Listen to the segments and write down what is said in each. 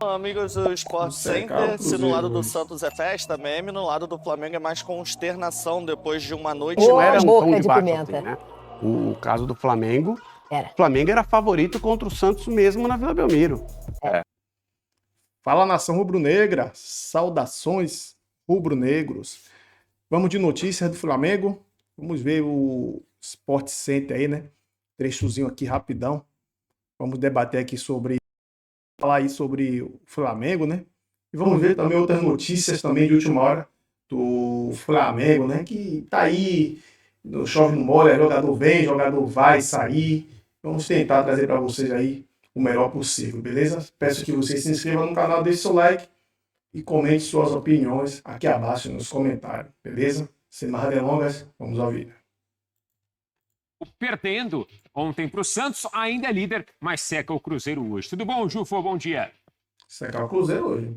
Amigos do Sport Secar o Center, se no lado Cruzeiro do hoje. Santos é festa, meme, no lado do Flamengo é mais consternação depois de uma noite Não Ô, era mais. um tom boca de de baixo assim, pimenta. né? O caso do Flamengo, Era. o Flamengo era favorito contra o Santos mesmo na Vila Belmiro. Fala, nação rubro-negra, saudações rubro-negros. Vamos de notícias do Flamengo. Vamos ver o Sport Center aí, né? Trechozinho aqui rapidão. Vamos debater aqui falar aí sobre o Flamengo, né? E vamos ver também outras notícias também de última hora do Flamengo, né? Que tá aí, no chove no molha, jogador vem, jogador vai sair. Vamos tentar trazer para vocês aí o melhor possível, beleza? Peço que vocês se inscrevam no canal, deixe seu like e comente suas opiniões aqui abaixo nos comentários, beleza? Sem mais delongas, vamos ao vídeo. Perdendo ontem para o Santos, ainda é líder, mas seca o Cruzeiro hoje. Tudo bom, Jufo? Bom dia. Secar o Cruzeiro hoje.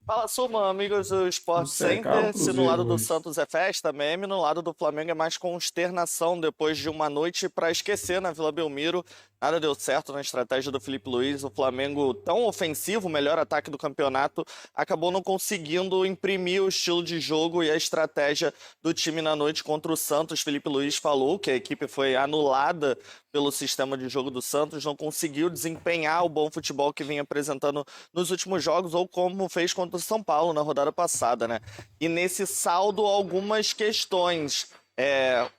Fala, Suma, amigos do Sport Vamos secar o Center, se no Cruzeiro lado do hoje. Santos é festa, meme, no lado do Flamengo é mais consternação depois de uma noite para esquecer na Vila Belmiro. Nada deu certo na estratégia do Felipe Luiz. O Flamengo, tão ofensivo, o melhor ataque do campeonato, acabou não conseguindo imprimir o estilo de jogo e a estratégia do time na noite contra o Santos. Felipe Luiz falou que a equipe foi anulada pelo sistema de jogo do Santos, não conseguiu desempenhar o bom futebol que vinha apresentando nos últimos jogos, ou como fez contra o São Paulo na rodada passada, né? E nesse saldo, algumas questões.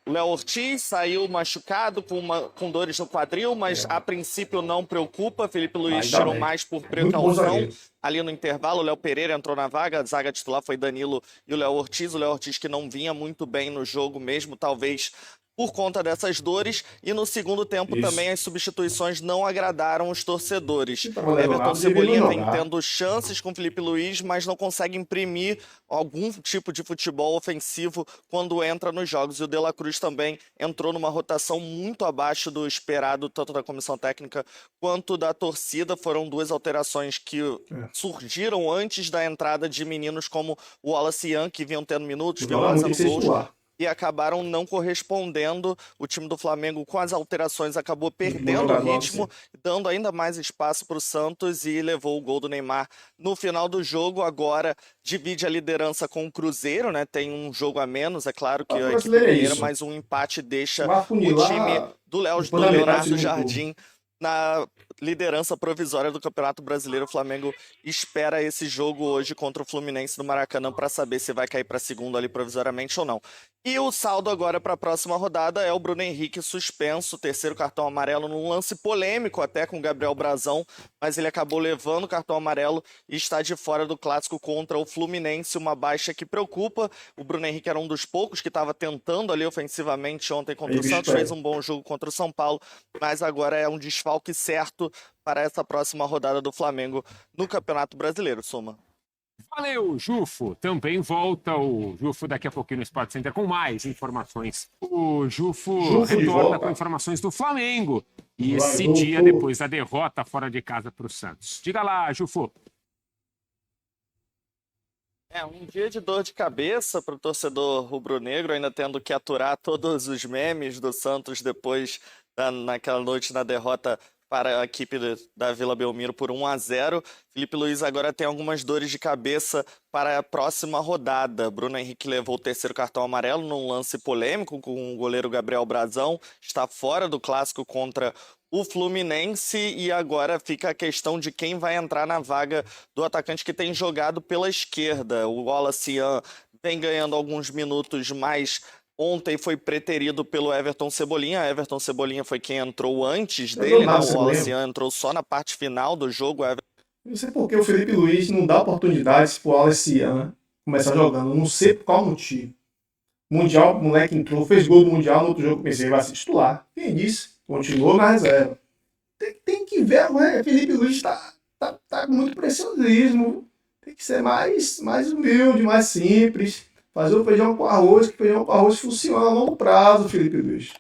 O Léo Ortiz saiu machucado com dores no quadril, mas a princípio não preocupa. Felipe Luiz Ainda tirou bem. mais por Muito bom precaução. zagueiro. Ali no intervalo, o Léo Pereira entrou na vaga, a zaga titular foi Danilo e o Léo Ortiz. O Léo Ortiz que não vinha muito bem no jogo mesmo, talvez por conta dessas dores, e no segundo tempo Isso. também as substituições não agradaram os torcedores. Se tava Everton lesionado, Cebolinha deveria vem jogar. tendo chances com Felipe Luiz, mas não consegue imprimir algum tipo de futebol ofensivo quando entra nos jogos. E o De La Cruz também entrou numa rotação muito abaixo do esperado, tanto da comissão técnica quanto da torcida. Foram duas alterações que surgiram antes da entrada de meninos como o Wallace Young, que vinham tendo minutos, vinham Joga muito fazendo que ser gols, titular. e acabaram não correspondendo. O time do Flamengo, com as alterações, acabou perdendo o jogador, ritmo, dando ainda mais espaço para o Santos, e levou o gol do Neymar no final do jogo. Agora divide a liderança com o Cruzeiro, né? Tem um jogo a menos, é claro que O a equipe brasileiro é mineira, isso. mas um empate deixa Vai o afunilar time do depois da metade do Leonardo segundo Jardim na liderança provisória do Campeonato Brasileiro. O Flamengo espera esse jogo hoje contra o Fluminense no Maracanã para saber se vai cair para segundo ali provisoriamente ou não. E o saldo agora para a próxima rodada é o Bruno Henrique suspenso, terceiro cartão amarelo num lance polêmico até com o Gabriel Brazão, mas ele acabou levando o cartão amarelo e está de fora do clássico contra o Fluminense, uma baixa que preocupa. O Bruno Henrique era um dos poucos que estava tentando ali ofensivamente ontem contra o Santos, fez um bom jogo contra o São Paulo, mas agora é um desfalque certo para essa próxima rodada do Flamengo no Campeonato Brasileiro, Soma. Valeu, Jufo. Também volta o Jufo daqui a pouquinho no Sport Center com mais informações. O Jufo retorna com informações do Flamengo. E esse dia depois da derrota fora de casa para o Santos. Diga lá, Jufo. Um dia de dor de cabeça para o torcedor rubro-negro, ainda tendo que aturar todos os memes do Santos depois naquela noite na derrota para a equipe da Vila Belmiro por 1-0. Felipe Luiz agora tem algumas dores de cabeça para a próxima rodada. Bruno Henrique levou o terceiro cartão amarelo num lance polêmico com o goleiro Gabriel Brazão. Está fora do clássico contra o Fluminense, e agora fica a questão de quem vai entrar na vaga do atacante que tem jogado pela esquerda. O Wallace Young vem ganhando alguns minutos, mas ontem foi preterido pelo Everton Cebolinha. Everton Cebolinha foi quem entrou antes dele, né? O Wallace Young entrou só na parte final do jogo. Não sei por que o Felipe Luiz não dá oportunidades pro Wallace Young começar jogando. Não sei por qual motivo. Mundial, o moleque entrou, fez gol do Mundial, no outro jogo pensei, vai se titular. Quem disse? Continuou na reserva. Tem que ver, o Felipe Luiz tá com muito preciosismo. Tem que ser mais humilde, mais simples. Fazer o feijão com arroz, que feijão com arroz funciona a longo prazo, Felipe Luiz.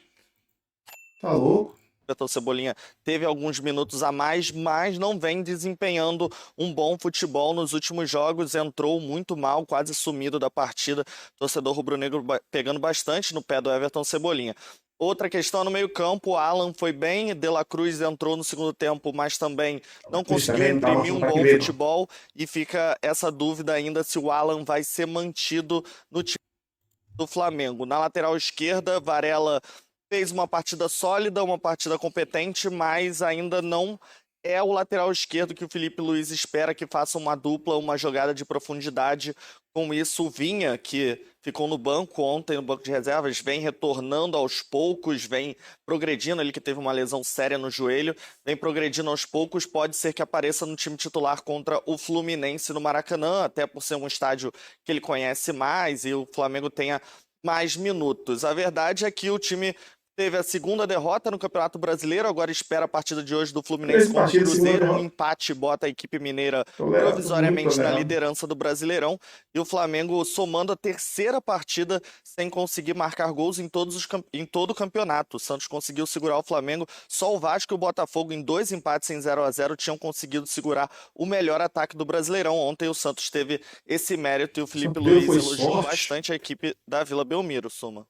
Tá louco? Everton Cebolinha teve alguns minutos a mais, mas não vem desempenhando um bom futebol nos últimos jogos. Entrou muito mal, quase sumido da partida. Torcedor rubro-negro pegando bastante no pé do Everton Cebolinha. Outra questão no meio-campo, o Alan foi bem, De La Cruz entrou no segundo tempo, mas também não conseguiu imprimir um bom futebol, e fica essa dúvida ainda se o Alan vai ser mantido no time do Flamengo. Na lateral esquerda, Varela fez uma partida sólida, uma partida competente, mas ainda não é o lateral esquerdo que o Filipe Luís espera que faça uma dupla, uma jogada de profundidade. Com isso, o Vinha, que ficou no banco ontem, no banco de reservas, vem retornando aos poucos, vem progredindo, ele que teve uma lesão séria no joelho, vem progredindo aos poucos, pode ser que apareça no time titular contra o Fluminense no Maracanã, até por ser um estádio que ele conhece mais e o Flamengo tenha mais minutos. A verdade é que o time teve a segunda derrota no Campeonato Brasileiro, agora espera a partida de hoje do Fluminense contra o Cruzeiro. Um empate bota a equipe mineira provisoriamente na liderança do Brasileirão. E o Flamengo somando a terceira partida sem conseguir marcar gols em todo o campeonato. O Santos conseguiu segurar o Flamengo. Só o Vasco e o Botafogo, em 2 empates em 0-0, tinham conseguido segurar o melhor ataque do Brasileirão. Ontem o Santos teve esse mérito e o Filipe Luís elogiou bastante a equipe da Vila Belmiro, Suma.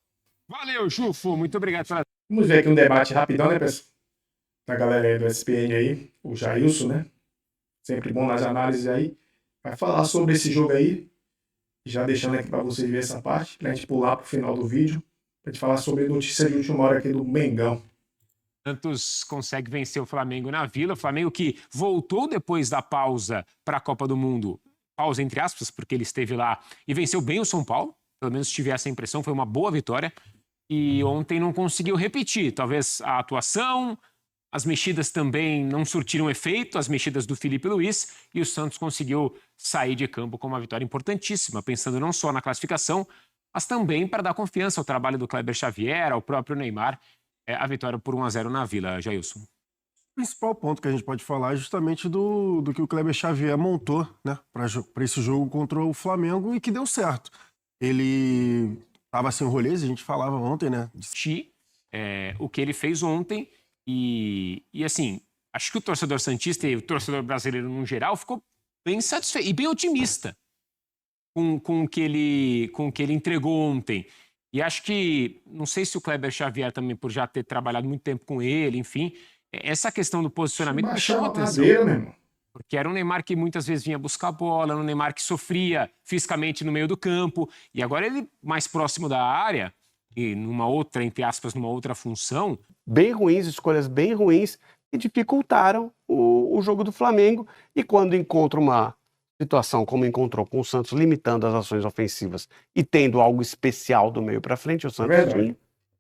Valeu, Jufo. Muito obrigado pela... Vamos ver aqui um debate rapidão, né, pessoal? Da galera aí do SPN aí, o Jailson, né? Sempre bom nas análises aí. Vai falar sobre esse jogo aí. Já deixando aqui para vocês verem essa parte, pra gente pular pro final do vídeo. Pra gente falar sobre notícia de última hora aqui do Mengão. Santos consegue vencer o Flamengo na Vila. O Flamengo que voltou depois da pausa para a Copa do Mundo. Pausa entre aspas, porque ele esteve lá e venceu bem o São Paulo. Pelo menos tive essa impressão, foi uma boa vitória. E ontem não conseguiu repetir. Talvez a atuação, as mexidas também não surtiram efeito, as mexidas do Filipe Luís, e o Santos conseguiu sair de campo com uma vitória importantíssima, pensando não só na classificação, mas também para dar confiança ao trabalho do Kleber Xavier, ao próprio Neymar, a vitória por 1-0 na Vila, Jailson. O principal ponto que a gente pode falar é justamente do que o Kleber Xavier montou, né, para esse jogo contra o Flamengo e que deu certo. Ele estava sem rolês, a gente falava ontem, né? O que ele fez ontem e assim, acho que o torcedor santista e o torcedor brasileiro no geral ficou bem satisfeito e bem otimista com o que ele entregou ontem. E acho que, não sei se o Kleber Xavier também, por já ter trabalhado muito tempo com ele, enfim, essa questão do posicionamento me chamou a atenção. Porque era um Neymar que muitas vezes vinha buscar a bola, era um Neymar que sofria fisicamente no meio do campo, e agora ele mais próximo da área, e numa outra, entre aspas, numa outra função. Bem ruins, escolhas bem ruins, que dificultaram o jogo do Flamengo, e quando encontra uma situação como encontrou com o Santos, limitando as ações ofensivas e tendo algo especial do meio para frente, o Santos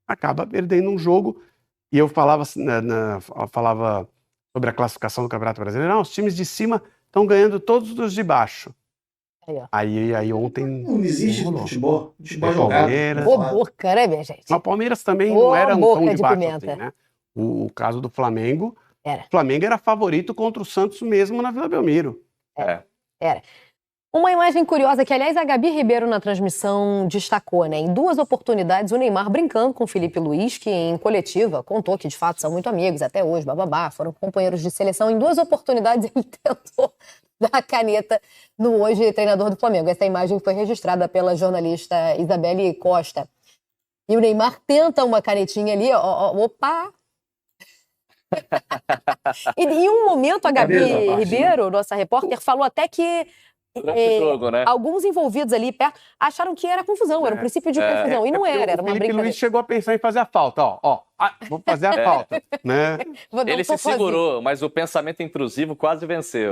acaba perdendo um jogo, e eu falava sobre a classificação do Campeonato Brasileiro. Não, os times de cima estão ganhando todos os de baixo. Aí ontem... Não existe futebol. Futebol jogado. Boca, né, minha gente? Mas o Palmeiras também não era tão de baixo assim, né? O caso do Flamengo... O Flamengo era favorito contra o Santos mesmo na Vila Belmiro. Era. Uma imagem curiosa que, aliás, a Gabi Ribeiro na transmissão destacou, né? Em 2 oportunidades, o Neymar brincando com o Filipe Luís, que em coletiva contou que, de fato, são muito amigos até hoje, bababá, foram companheiros de seleção. Em 2 oportunidades, ele tentou dar a caneta no hoje treinador do Flamengo. Essa imagem foi registrada pela jornalista Isabelle Costa. E o Neymar tenta uma canetinha ali, opa! E em um momento, a Gabi Ribeiro, nossa repórter, falou até que jogo, né? Alguns envolvidos ali perto acharam que era confusão, era um princípio de confusão. E não era uma brincadeira. O Filipe Luís chegou a pensar em fazer a falta, vou fazer a falta, né? Ele se segurou, mas o pensamento intrusivo quase venceu.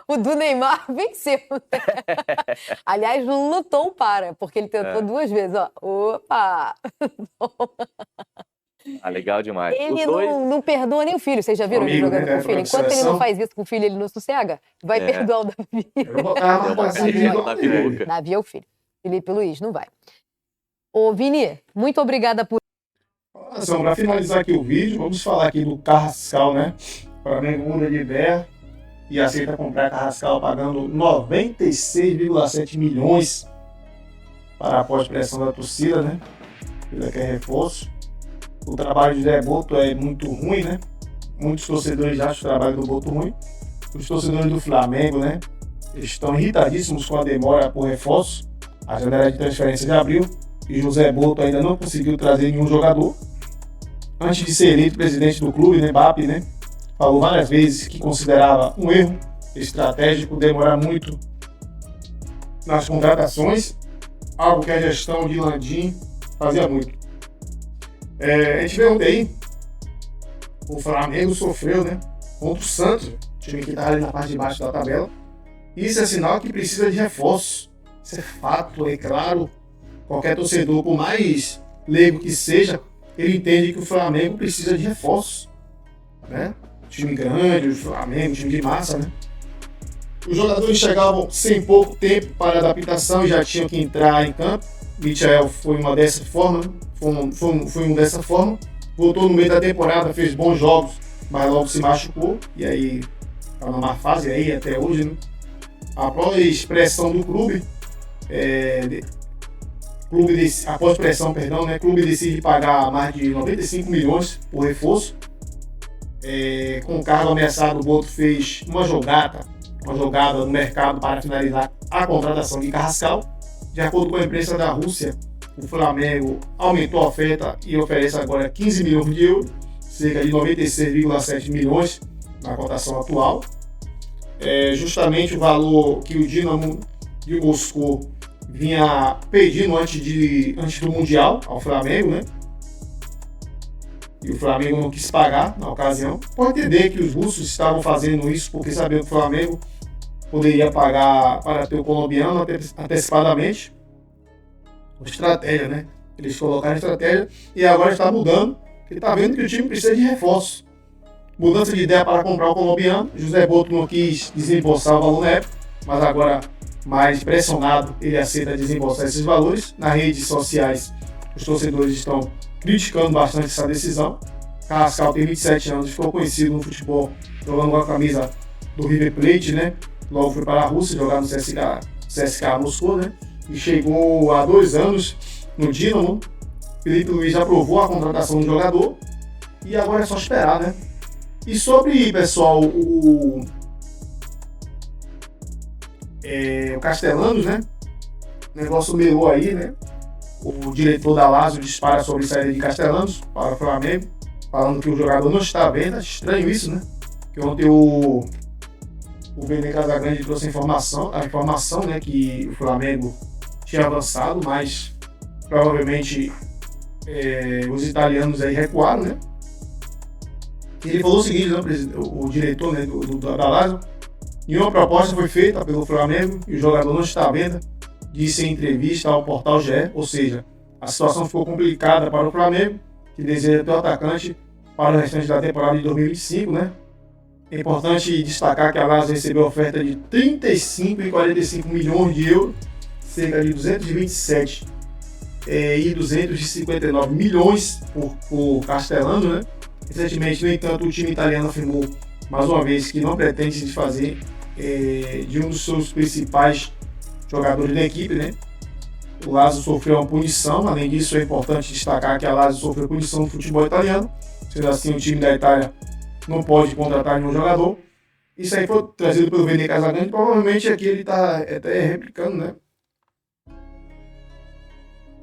O do Neymar venceu. Aliás, lutou porque ele tentou 2 vezes, Opa! Legal demais. Ele não perdoa nem o filho. Vocês já viram ele jogando com o filho? Enquanto ele não faz isso com o filho, ele não sossega. Vai perdoar o Davi. Davi é o filho. Filipe Luís, não vai. Ô, Vini, muito obrigada por... Para finalizar aqui o vídeo, vamos falar aqui do Carrascal, né? O Flamengo muda de ideia e aceita comprar Carrascal pagando 96,7 milhões para a pós-pressão da torcida, né? Ele quer reforço. O trabalho de Zé Boto é muito ruim, né? Muitos torcedores acham o trabalho do Boto ruim. Os torcedores do Flamengo, né? Eles estão irritadíssimos com a demora por reforço. A janela de transferência já abriu. e José Boto ainda não conseguiu trazer nenhum jogador. Antes de ser eleito presidente do clube, né, BAP, né, falou várias vezes que considerava um erro estratégico demorar muito nas contratações, algo que a gestão de Landim fazia muito. A gente vê ontem, o Flamengo sofreu, né, contra o Santos, time que está ali na parte de baixo da tabela. Isso é sinal que precisa de reforço. Isso é fato, é claro. Qualquer torcedor, por mais leigo que seja, ele entende que o Flamengo precisa de reforço, né? Time grande, o Flamengo, time de massa, né? Os jogadores chegavam sem pouco tempo para adaptação e já tinham que entrar em campo. Michael foi uma dessa forma, foi um dessa forma. Voltou no meio da temporada, fez bons jogos, mas logo se machucou. E aí, tá numa fase aí até hoje, né? Após pressão do clube, após pressão, perdão, né? Clube decide pagar mais de 95 milhões por reforço. Com o cargo ameaçado, o Boto fez uma jogada no mercado para finalizar a contratação de Carrascal. De acordo com a imprensa da Rússia, o Flamengo aumentou a oferta e oferece agora 15 milhões de euros, cerca de 96,7 milhões na cotação atual. Justamente o valor que o Dinamo de Moscou vinha pedindo antes do Mundial ao Flamengo, né? E o Flamengo não quis pagar na ocasião. Pode entender que os russos estavam fazendo isso porque sabiam que o Flamengo poderia pagar para ter o colombiano antecipadamente. Estratégia, né? Eles colocaram estratégia e agora está mudando. Ele está vendo que o time precisa de reforço. Mudança de ideia para comprar o colombiano. José Boto não quis desembolsar o valor na época, mas agora, mais pressionado, ele aceita desembolsar esses valores. Nas redes sociais, os torcedores estão criticando bastante essa decisão. Carrascal tem 27 anos, ficou conhecido no futebol jogando com a camisa do River Plate, né? Logo foi para a Rússia jogar no CSKA Moscou, né? E chegou há 2 anos no Dinamo. Felipe Luiz aprovou a contratação do jogador e agora é só esperar, né? E sobre, pessoal, o Castellanos, né? O negócio melou aí, né? O diretor da Lazio dispara sobre a saída de Castellanos para o Flamengo, falando que o jogador não está à venda. Estranho isso, né? Que ontem o Vene Casagrande trouxe a informação, né, que o Flamengo tinha avançado, mas provavelmente os italianos aí recuaram, né? E ele falou o seguinte, né, o diretor, né, da Lazio: nenhuma proposta foi feita pelo Flamengo e o jogador não está à venda, disse em entrevista ao portal GE. Ou seja, a situação ficou complicada para o Flamengo, que deseja ter o atacante para o restante da temporada de 2025, né? É importante destacar que a Lazio recebeu oferta de 35 e 45 milhões de euros, cerca de 227 e 259 milhões por Castellanos, né? Recentemente, no entanto, o time italiano afirmou mais uma vez que não pretende se desfazer de um dos seus principais jogadores da equipe, né? O Lazio sofreu uma punição. Além disso, é importante destacar que a Lazio sofreu punição no futebol italiano. Sendo assim, o time da Itália não pode contratar nenhum jogador. Isso aí foi trazido pelo Vene Casagrande. Provavelmente aqui ele está até replicando, né?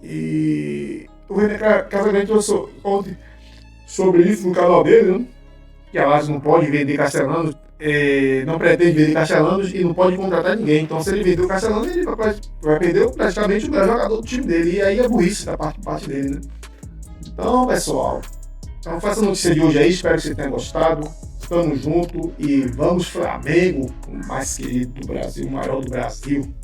E o Vene Casagrande trouxe ontem sobre isso no canal dele, né? Que a Lazio não pode vender Castellanos, não pretende vender Castellanos e não pode contratar ninguém. Então, se ele vender o Castellanos, ele vai perder praticamente o melhor jogador do time dele. E aí é burrice da parte dele, né? Então, pessoal, foi essa notícia de hoje aí. Espero que você tenha gostado. Estamos juntos e vamos Flamengo, o mais querido do Brasil, o maior do Brasil.